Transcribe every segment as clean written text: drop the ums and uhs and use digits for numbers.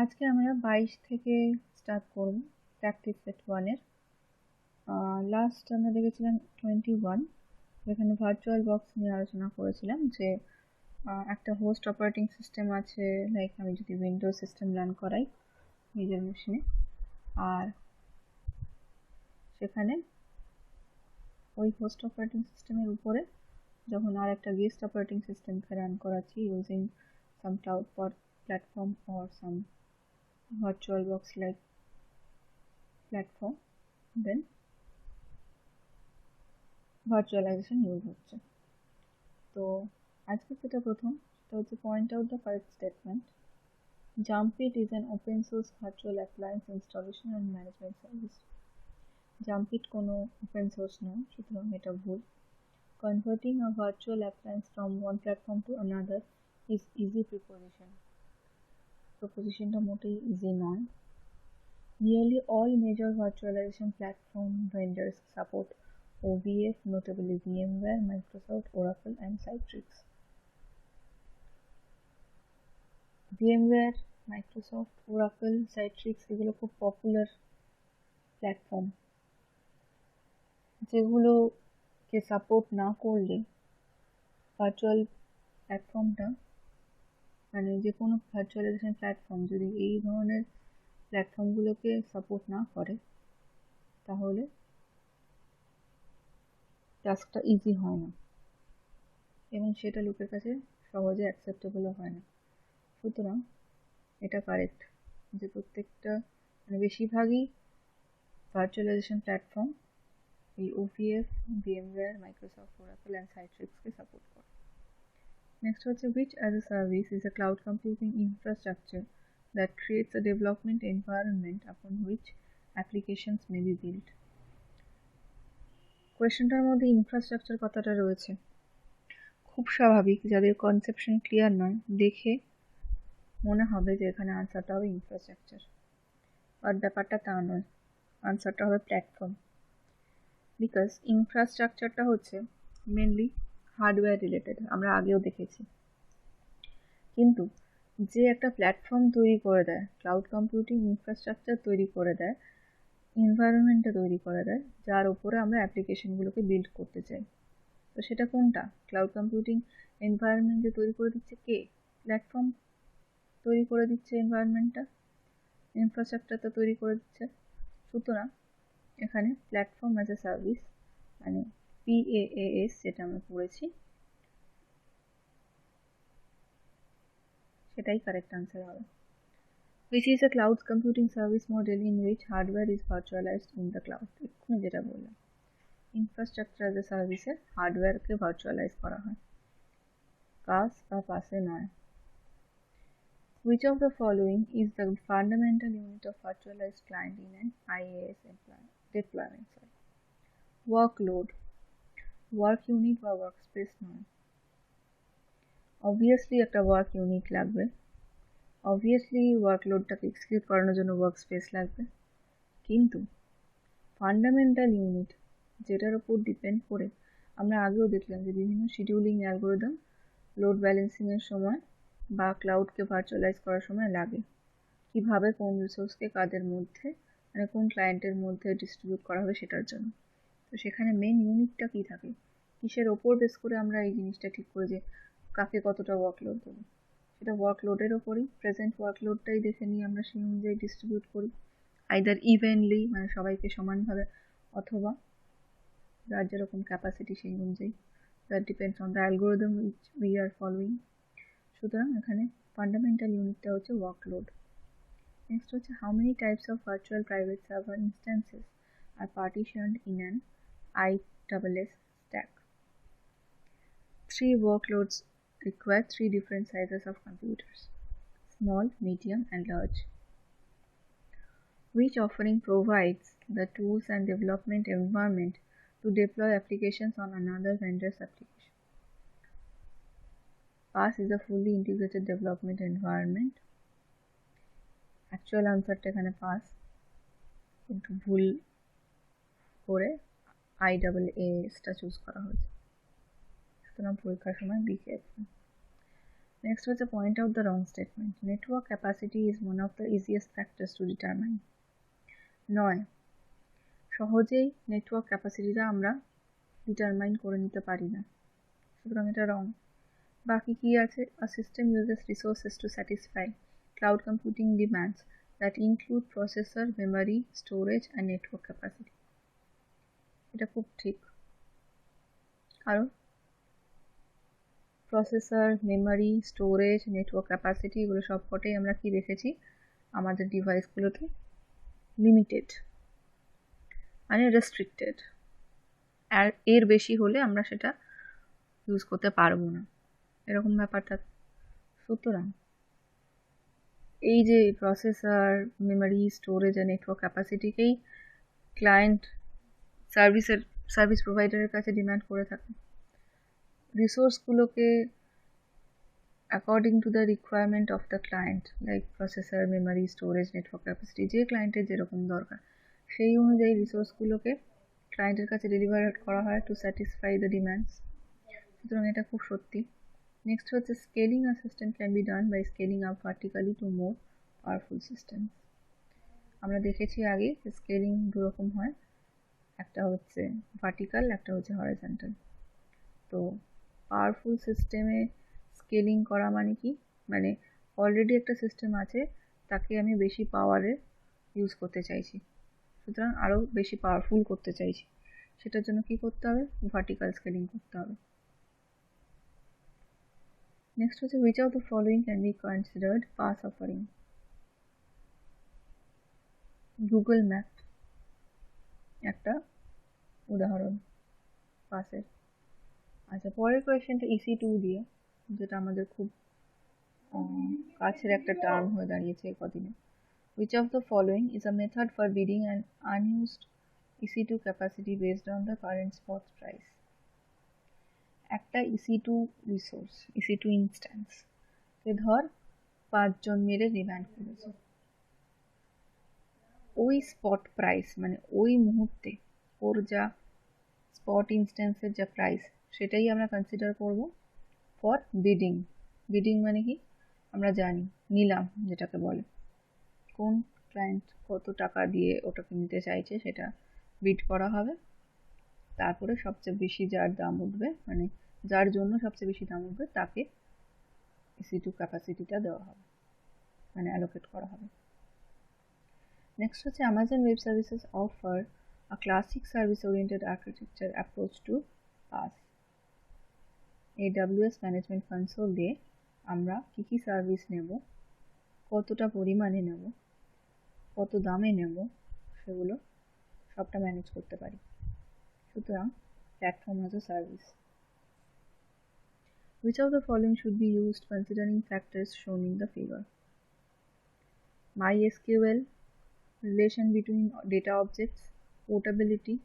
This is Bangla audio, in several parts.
আজকে আমরা 22 থেকে স্টার্ট করব প্র্যাকটিস সেট 1 এর। লাস্ট আমরা দেখেছিলাম 21, যেখানে ভার্চুয়াল বক্স নিয়ে আলোচনা করেছিলাম যে একটা হোস্ট অপারেটিং সিস্টেম আছে, লাইক আমি যদি উইন্ডোজ সিস্টেম রান করাই নিজের মেশিনে, আর সেখানে ওই হোস্ট অপারেটিং সিস্টেমের উপরে যখন আর একটা গেস্ট অপারেটিং সিস্টেমকে রান করাচ্ছি using some cloud platform or some virtual box like platform, then virtualization use হচ্ছে। তো আজকে যেটা প্রথম সেটা হচ্ছে point out the correct statement. Jumpit is an open source virtual appliance installation and management service. Jumpit কোনো open source নয়, সুতরাং এটা ভুল। Converting a virtual appliance from one platform to another is easy proposition. Propositionটা মোটেই easy নয়। Nearly all major virtualization platform vendors support OVF, notably VMware, Microsoft, Oracle, and Citrix. VMware, Microsoft, Oracle, Citrix এগুলো খুব পপুলার প্ল্যাটফর্ম, যেগুলোকে সাপোর্ট না করলে ভার্চুয়াল প্ল্যাটফর্মটা, মানে যে কোনো ভার্চুয়ালাইজেশন প্ল্যাটফর্ম যদি এই ধরনের প্ল্যাটফর্মগুলোকে সাপোর্ট না করে তাহলে টাস্কটা ইজি হয় না এবং সেটা লোকের কাছে সহজে অ্যাকসেপ্টেবলও হয় না। সুতরাং এটা কারেক্ট যে প্রত্যেকটা মানে বেশিরভাগই ভার্চুয়ালাইজেশন প্ল্যাটফর্ম এই OVF, VMware, Microsoft, Oracle and সাইট্রিক্সকে সাপোর্ট করে। নেক্সট হচ্ছে which as a service is a cloud computing infrastructure that creates a development environment upon which applications may be built. কোয়েশ্চেনটার মধ্যে ইনফ্রাস্ট্রাকচার কথাটা রয়েছে, খুব স্বাভাবিক যাদের কনসেপশন ক্লিয়ার নয় দেখে মনে হবে যে এখানে আনসারটা হবে ইনফ্রাস্ট্রাকচার, আর ব্যাপারটা তা নয়, আনসারটা হবে প্ল্যাটফর্ম। বিকজ ইনফ্রাস্ট্রাকচারটা হচ্ছে মেনলি হার্ডওয়্যার রিলেটেড, আমরা আগেও দেখেছি। কিন্তু যে একটা প্ল্যাটফর্ম তৈরি করে দেয়, ক্লাউড কম্পিউটিং ইনফ্রাস্ট্রাকচার তৈরি করে দেয়, এনভায়রনমেন্টটা তৈরি করে দেয় যার উপরে আমরা অ্যাপ্লিকেশনগুলোকে বিল্ড করতে চাই, তো সেটা কোনটা? ক্লাউড কম্পিউটিং এনভায়রনমেন্টে তৈরি করে দিচ্ছে কে? প্ল্যাটফর্ম তৈরি করে দিচ্ছে এনভায়রনমেন্টটা, ইনফ্রাস্ট্রাকচারটা তৈরি করে দিচ্ছে। সুতরাং এখানে প্ল্যাটফর্ম অ্যাজ এ সার্ভিস মানে PaaS যেটা আমরা পড়েছি সেটাই কারেক্ট আনসার হবে। Which is a cloud computing service model in which hardware is virtualized in the cloud. এক্ষুনি যেটা বললাম, ইনফ্রাস্ট্রাকচার অ্যাজ এ সার্ভিসে হার্ডওয়্যারকে ভার্চুয়ালাইজ করা হয়, কাজ বা পাশে নয়। Which of the following is the fundamental unit of virtualized client in an IaaS deployment? Workload, work unit বা ওয়ার্ক স্পেস নয়। অবভিয়াসলি একটা ওয়ার্ক ইউনিট লাগবে, অবভিয়াসলি ওয়ার্কলোডটাকে এক্সিকিউট করানোর জন্য ওয়ার্ক স্পেস লাগবে, কিন্তু ফান্ডামেন্টাল ইউনিট যেটার উপর ডিপেন্ড করে আমরা আগেও দেখলাম যে বিভিন্ন শিডিউলিং অ্যালগোরিদম লোড ব্যালেন্সিংয়ের সময় বা ক্লাউডকে ভার্চুয়ালাইজ করার সময় লাগে, কিভাবে কোন রিসোর্সকে কাদের মধ্যে মানে কোন ক্লায়েন্টের মধ্যে ডিস্ট্রিবিউট করা হবে সেটার জন্য। তো সেখানে মেন ইউনিটটা কী থাকে, কিসের ওপর বেস করে আমরা এই জিনিসটা ঠিক করি যে কাকে কতটা ওয়ার্কলোড দেবো, সেটা ওয়ার্কলোডের ওপরই, প্রেজেন্ট ওয়ার্কলোডটাই দেখে নিয়ে আমরা সেই অনুযায়ী ডিস্ট্রিবিউট করি, আইদার ইভেনলি মানে সবাইকে সমানভাবে, অথবা যার যেরকম ক্যাপাসিটি সেই অনুযায়ী, that depends on the algorithm which we are following. সুতরাং এখানে ফান্ডামেন্টাল ইউনিটটা হচ্ছে ওয়ার্কলোড। নেক্সট হচ্ছে how many types of virtual private server instances are partitioned in an IaaS stack. 3 workloads require 3 different sizes of computers: small, medium, and large. Which offering provides the tools and development environment to deploy applications on another vendor's application? PaaS is a fully integrated development environment. Actual answer টা এখানে PaaS, কিন্তু ভুল করে IaaS টা চুজ করা হয়েছে, সুতরাং পরীক্ষার সময় be careful. Next was to point out the wrong statement. Network capacity is one of the easiest factors to determine. নয়, সহজেই নেটওয়ার্ক ক্যাপাসিটিটা আমরা ডিটারমাইন করে নিতে পারি না, সুতরাং এটা রং। বাকি কি আছে? A system uses resources to satisfy cloud computing demands that include processor, memory, storage and network capacity. এটা খুব ঠিক, কারণ processor, memory, storage, network capacity এগুলো সবকটাই আমরা কি দেখেছি আমাদের ডিভাইসগুলোকে লিমিটেড মানে রেস্ট্রিক্টেড, আর এর বেশি হলে আমরা সেটা ইউজ করতে পারবো না, এরকম ব্যাপারটা। সুতরাং এই যে প্রসেসর, মেমোরি, স্টোরেজ আর নেটওয়ার্ক ক্যাপাসিটিকেই ক্লায়েন্ট সার্ভিস প্রোভাইডারের কাছে ডিমান্ড করে থাকে। রিসোর্সগুলোকে according to the requirement of the client, like processor, memory, storage, network capacity, যে ক্লায়েন্টের যেরকম দরকার সেই অনুযায়ী রিসোর্সগুলোকে ক্লায়েন্টের কাছে ডেলিভার করা হয় টু স্যাটিসফাই দ্য ডিম্যান্ডস। সুতরাং এটা খুব সত্যি। নেক্সট হচ্ছে scaling a system can be done by scaling up vertically to more powerful system. আমরা দেখেছি আগে যে স্কেলিং দুরকম হয়, একটা হচ্ছে ভার্টিক্যাল, একটা হচ্ছে হরিজন্টাল। তো পাওয়ারফুল সিস্টেমে স্কেলিং করা মানে কি, মানে অলরেডি একটা সিস্টেম আছে তাকে আমি বেশি পাওয়ারে ইউজ করতে চাইছি, সুতরাং আরও বেশি পাওয়ারফুল করতে চাইছি, সেটার জন্য কি করতে হবে? ভার্টিক্যাল স্কেলিং করতে হবে। নেক্সট হচ্ছে which of the following can be considered pass offering? Google map একটা উদাহরণ পাসের। আচ্ছা, পরের কোয়েশ্চেনটা EC2 দিয়ে, যেটা আমাদের খুব কাছের একটা টার্ম হয়ে দাঁড়িয়েছে কদিনে। Which of the following is a method for bidding an unused EC2 capacity based on the current spot price? একটা EC2 রিসোর্স, EC2 ইনস্ট্যান্স কে ধর 5 জন মিলে ডিমান্ড করেছে, ওই স্পট প্রাইস মানে ওই মুহূর্তে ওর যা স্পট ইনস্ট্যান্সের যা প্রাইস সেটাই আমরা কনসিডার করব ফর বিডিং। বিডিং মানে কি? আমরা জানি নিলাম যেটাকে বলে, কোন ক্লায়েন্ট কত টাকা দিয়ে ওটাকে নিতে চাইছে সেটা বিড করা হবে, তারপরে সবচেয়ে বেশি যার দাম উঠবে, মানে যার জন্য সবচেয়ে বেশি দাম উঠবে তাকে EC2 ক্যাপাসিটিটা দেওয়া হবে, মানে অ্যালোকেট করা হবে। নেক্সট হচ্ছে Amazon Web Services offer a classic service-oriented architecture approach to PaaS. AWS management console দিয়ে আমরা কী কী সার্ভিস নেব, কতটা পরিমাণে নেব, কত দামে নেব, সেগুলো সবটা ম্যানেজ করতে পারি। সুতরাং platform as a service. Which of the following should be used considering factors shown in the figure? MySQL, relation between data objects, portability,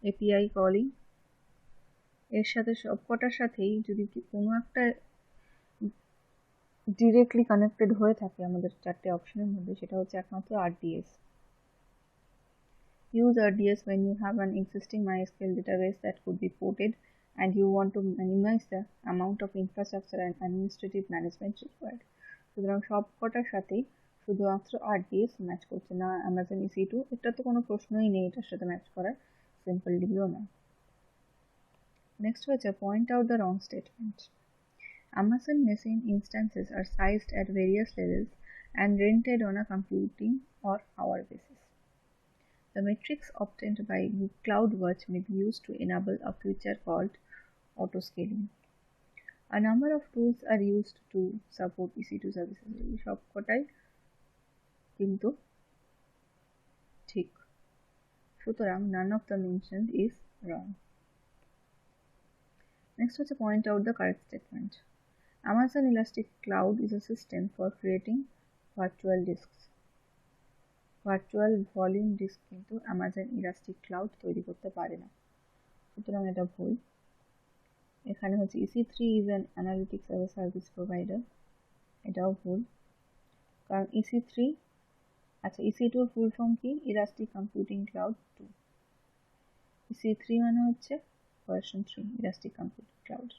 API calling। এর সাথে সবকটার সাথেই যদি কোনো একটা ডিরেক্টলি কানেক্টেড হয়ে থাকে আমাদের চারটে অপশনের মধ্যে, সেটা হচ্ছে একমাত্র RDS। Use RDS when you have an existing MySQL database that could be ported and you want to minimize the amount of infrastructure and administrative management required. সুতরাং সবকটার সাথেই শুধুমাত্র RDS ম্যাচ করছে না, Amazon EC2 এটা তো কোনো প্রশ্নই নেই এটার সাথে ম্যাচ করার, সিম্পল ডিবিও না। নেক্সট হচ্ছে point out the wrong statement. Amazon machine instances are sized at various levels and rented on a computing or hour basis. The metrics obtained by CloudWatch may be used to enable a feature called auto-scaling. A number of tools are used to support EC2 services. সবকটাই কিন্তু ঠিক, সুতরাং none of the mentioned is wrong. Next হচ্ছে point out the correct statement. Amazon Elastic Cloud is a system for creating virtual disks. Virtual volume disk কিন্তু Amazon Elastic Cloud তৈরি করতে পারে না, সুতরাং এটা ভুল। এখানে হচ্ছে EC3 is an analytics as a service provider, এটাও ভুল, কারণ EC3 আচ্ছা EC2 এর ফুল ফর্ম কি? Elastic Computing Cloud 2। EC3 মানে হচ্ছে ভার্সন 3 Elastic Computing Cloud।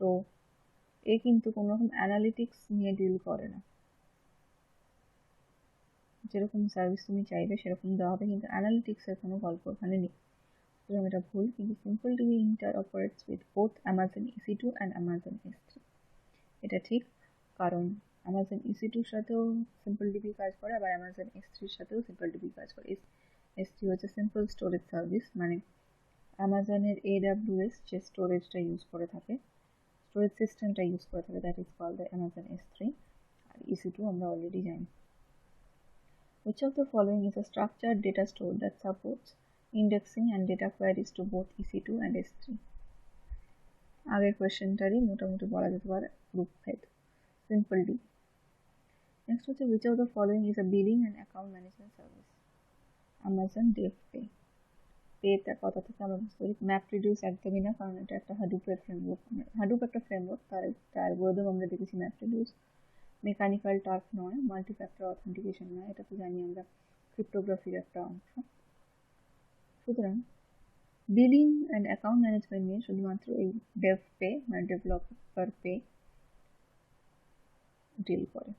তো এ কিন্তু কোনো রকম অ্যানালিটিক্স নিয়ে ডিল করে না। যেরকম সার্ভিস তুমি চাইবে সেরকম দেওয়া হবে, কিন্তু অ্যানালিটিক্সের কোনো গল্প ওখানে নেই। সুতরাং এটা ভুল। কিন্তু simple DB inter operates with both Amazon EC2 and Amazon S3। এটা ঠিক, কারণ অ্যামাজন EC2 এর সাথেও সিম্পল ডিবি কাজ করে, আবার অ্যামাজন S3 এর সাথেও সিম্পল ডিবি কাজ করে। S3 হচ্ছে সিম্পল স্টোরেজ সার্ভিস, মানে অ্যামাজনের AWS যে স্টোরেজটা ইউজ করে থাকে, স্টোরেজ সিস্টেমটা ইউজ করে থাকে, that is called the Amazon S3। আর EC2 আমরা অলরেডি জানি। Which of the following is a structured data store that supports indexing and data queries to both EC2 and S3? আগের কোয়েশ্চেনটারই মোটামুটি বলা যেতে পারে গ্রুপ ভেদ, সিম্পল ডি। নেক্সট হচ্ছে which of the following is a billing and account management service? Amazon DevPay. পেটার কথা থেকে আমরা বুঝতে পারি ম্যাপ রিডিউস একদমই না, কারণ এটা একটা হাডুপের ফ্রেমওয়ার্ক। হাডুপ একটা ফ্রেমওয়ার্ক, তার অ্যালগরিদম আমরা দেখেছি ম্যাপ রিডিউস। মেকানিক্যাল টার্ক নয়, মাল্টি ফ্যাক্টর অথেন্টিকেশন নয়, এটা তো জানি আমরা ক্রিপ্টোগ্রাফির একটা অংশ। সুতরাং বিলিং অ্যান্ড অ্যাকাউন্ট ম্যানেজমেন্ট নিয়ে শুধুমাত্র এই ডেভ পে মানে ডেভেলপার পে ডিল করে।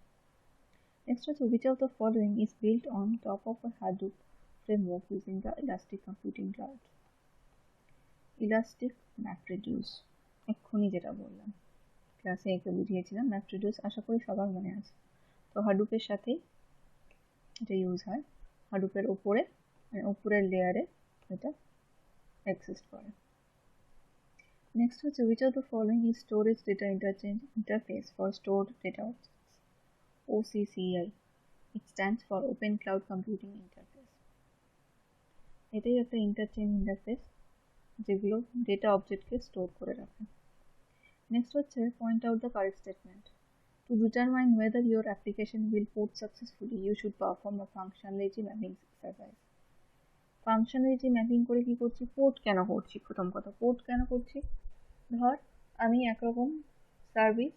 নেক্সট হচ্ছে which of the following is built on top of a Hadoop framework using the elastic computing cloud? Elastic map reduce, এক্ষুনি যেটা বললাম ক্লাসে একে বুঝিয়েছিলাম। ম্যাপ রিডিউস আশা করি সবার মনে আছে। তো হাডুপের সাথেই এটা ইউজ হয়, হাডুপের ওপরে মানে উপরের লেয়ারে এটা এক্সিস্ট করে। নেক্সট হচ্ছে which of the following is storage data interchange interface for stored data objects? OCCI. It stands for Open Cloud Computing Interface. এটাই একটা ইন্টারচেঞ্জ ইন্টারফেস যেগুলো ডেটা অবজেক্টকে স্টোর করে রাখে। নেক্সট হচ্ছে point out the correct statement. To determine whether your application will port successfully, you should perform a functionality mapping exercise. Functionality mapping করে কি করছি? পোর্ট কেন করছি? প্রথম কথা, পোর্ট কেন করছি? ধর আমি একরকম সার্ভিস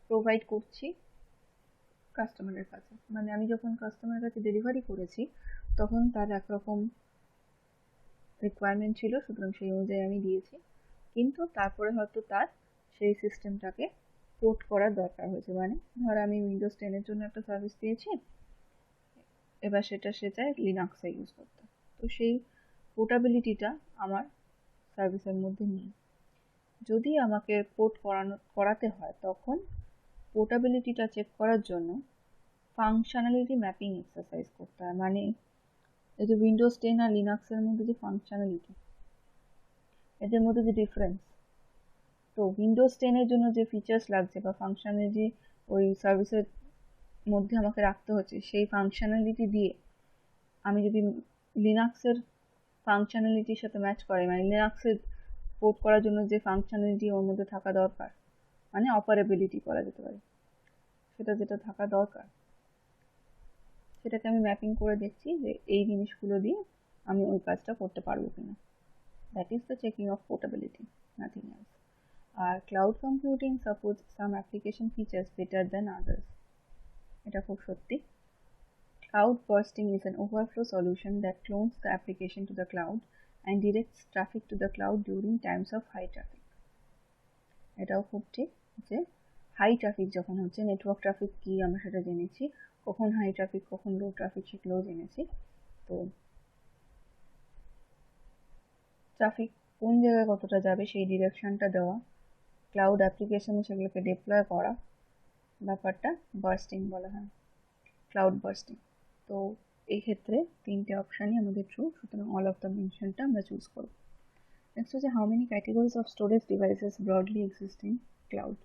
প্রোভাইড করছি কাস্টমারের কাছে, মানে আমি যখন কাস্টমারের কাছে ডেলিভারি করেছি তখন তার একরকম রিকোয়ারমেন্ট ছিল, সুতরাং সেই অনুযায়ী আমি দিয়েছি। কিন্তু তারপরে হয়তো তার সেই সিস্টেমটাকে পোর্ট করার দরকার হয়েছে, মানে ধর আমি উইন্ডোজ 10-এর জন্য একটা সার্ভিস দিয়েছি, এবার সেটা সে চায় লিনাক্সে ইউজ করতে, তো সেই পোর্টাবিলিটিটা আমার সার্ভিসের মধ্যে নেই। যদি আমাকে পোর্ট করাতে হয় তখন পোর্টাবিলিটিটা চেক করার জন্য ফাংশনালিটি ম্যাপিং এক্সারসাইজ করতে হয়। মানে এই যে উইন্ডোজ 10 আর লিনাক্সের মধ্যে যে ফাংশনালিটি, এদের মধ্যে যে ডিফারেন্স, তো উইন্ডোজ 10-এর জন্য যে ফিচার্স লাগছে বা ফাংশনালিটি ওই সার্ভিসের মধ্যে আমাকে রাখতে হচ্ছে, সেই ফাংশনালিটি দিয়ে আমি যদি লিনাক্সের ফাংশনালিটির সাথে ম্যাচ করে, মানে লিনাক্সের পোর্ট করার জন্য যে ফাংশনালিটি ওর মধ্যে থাকা দরকার, মানে অপারেবিলিটি করা যেতে পারে, সেটা যেটা থাকা দরকার সেটাকে আমি ম্যাপিং করে দেখছি যে এই জিনিসগুলো দিয়ে আমি ওই কাজটা করতে পারবো কিনা। That is the checking of portability, nothing else. আর cloud computing supports some application features better than others, এটা খুব সত্যি। Cloud bursting is an overflow solution that clones the application to the cloud and directs traffic to the cloud during times of high traffic. এটাও খুব ঠিক যে হাই ট্রাফিক যখন হচ্ছে, নেটওয়ার্ক ট্রাফিক কি আমরা সেটা জেনেছি, কখন হাই ট্রাফিক কখন লো ট্রাফিক সেগুলোও জেনেছি। তো ট্রাফিক কোন জায়গায় কতটা যাবে সেই ডিরেকশনটা দেওয়া, ক্লাউড অ্যাপ্লিকেশনে সেগুলোকে ডিপ্লয় করা, ব্যাপারটা বার্স্টিং বলা হয়, ক্লাউড বার্স্টিং। তো এই ক্ষেত্রে তিনটে অপশানই আমাদের ট্রু, সুতরাং অল অফ দ্য মেনশনটা আমরা চুজ করব। নেক্সট হচ্ছে how many categories of storage devices broadly exist in cloud?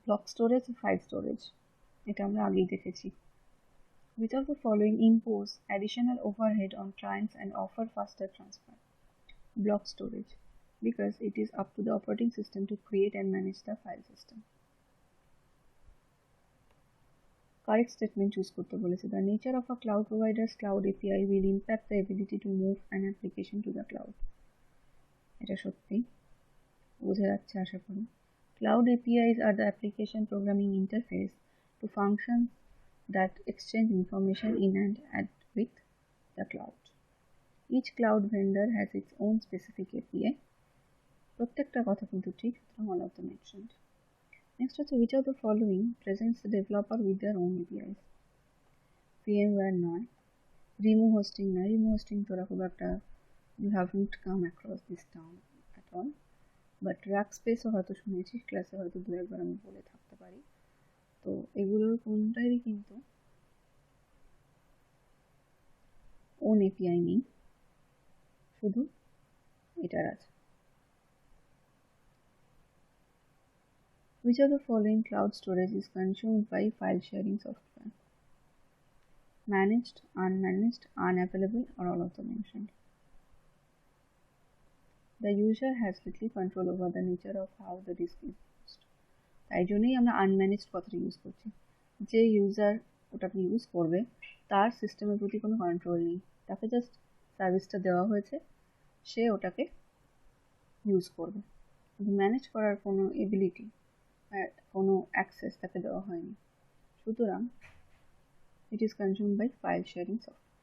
Block storage, file storage, এটা আমরা আগেই দেখেছি। Which of the following impose additional overhead on clients and offer faster transfer? Block storage, because it is up to the operating system to create and manage the file system. Correct statement choose করতে বলেছে। The nature of a cloud provider's cloud API will impact the ability to move an application to the cloud. এটা সত্যি বোঝা যাচ্ছে আশা করি। Cloud APIs are the application programming interface to functions that exchange information in and with the cloud. Each cloud vendor has its own specific API. প্রত্যেকটা কথা কিন্তু ঠিক, all of the mentioned. Next হচ্ছে which of the following presents the developer with their own APIs? VMware নয়, রিমো হোস্টিং নয়, রিমো হোস্টিং তোরা খুব একটা you haven't come across this term at all, but rack স্পেসও হয়তো শুনেছিস, ক্লাসে হয়তো দু একবার আমি বলে থাকতে পারি। তো এগুলোর কোনটারই কিন্তু ওন এপিআই নেই, শুধু এটার আছে। Which of the following cloud storage is consumed by file sharing software? Managed, unmanaged, unavailable, or all of the mentioned? The user has little control over the nature of how the disk is used. তাই জন্যই আমরা আনম্যানেজড কথাটা ইউজ করছি। যে ইউজার ওটাকে ইউজ করবে তার সিস্টেমের প্রতি কোনো কন্ট্রোল নেই, তাকে জাস্ট সার্ভিসটা দেওয়া হয়েছে, সে ওটাকে ইউজ করবে, কিন্তু ম্যানেজ করার কোনো এবিলিটি, কোনো অ্যাক্সেস তাকে দেওয়া হয়নি। সুতরাং it is consumed by file sharing software.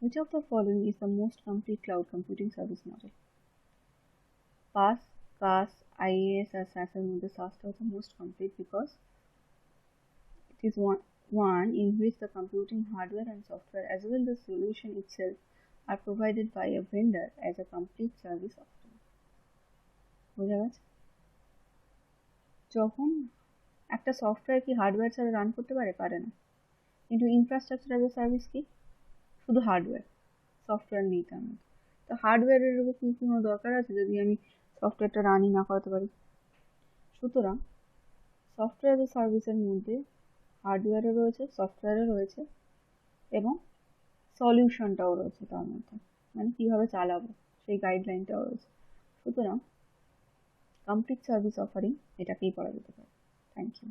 Which of the following is the most complete cloud computing service model? PaaS, CaaS, IaaS R SaaS এর মধ্যে SaaS is the most complete because it is one in which the computing hardware and software as well as the solution itself are provided by a vendor as a complete service offering. বোঝা গেছে? যখন একটা সফটওয়্যার কি হার্ডওয়্যার ছাড়া রান করতে পারে না, কিন্তু ইনফ্রাস্ট্রাকচার অ্যাজ এ সার্ভিস কি শুধু হার্ডওয়্যার, সফটওয়্যার নেই তার মধ্যে। তো হার্ডওয়্যারের উপর কি কোনো দরকার আছে যদি আমি সফটওয়্যারটা রানই না করাতে পারি? সুতরাং সফটওয়্যার অ্যাজ এ সার্ভিসের মধ্যে হার্ডওয়্যারও রয়েছে, সফটওয়্যারও রয়েছে এবং সলিউশনটাও রয়েছে তার মধ্যে, মানে কীভাবে চালাবো সেই গাইডলাইনটাও রয়েছে। সুতরাং কমপ্লিট সার্ভিস অফারিং এটাকেই করা যেতে পারে। Thank you.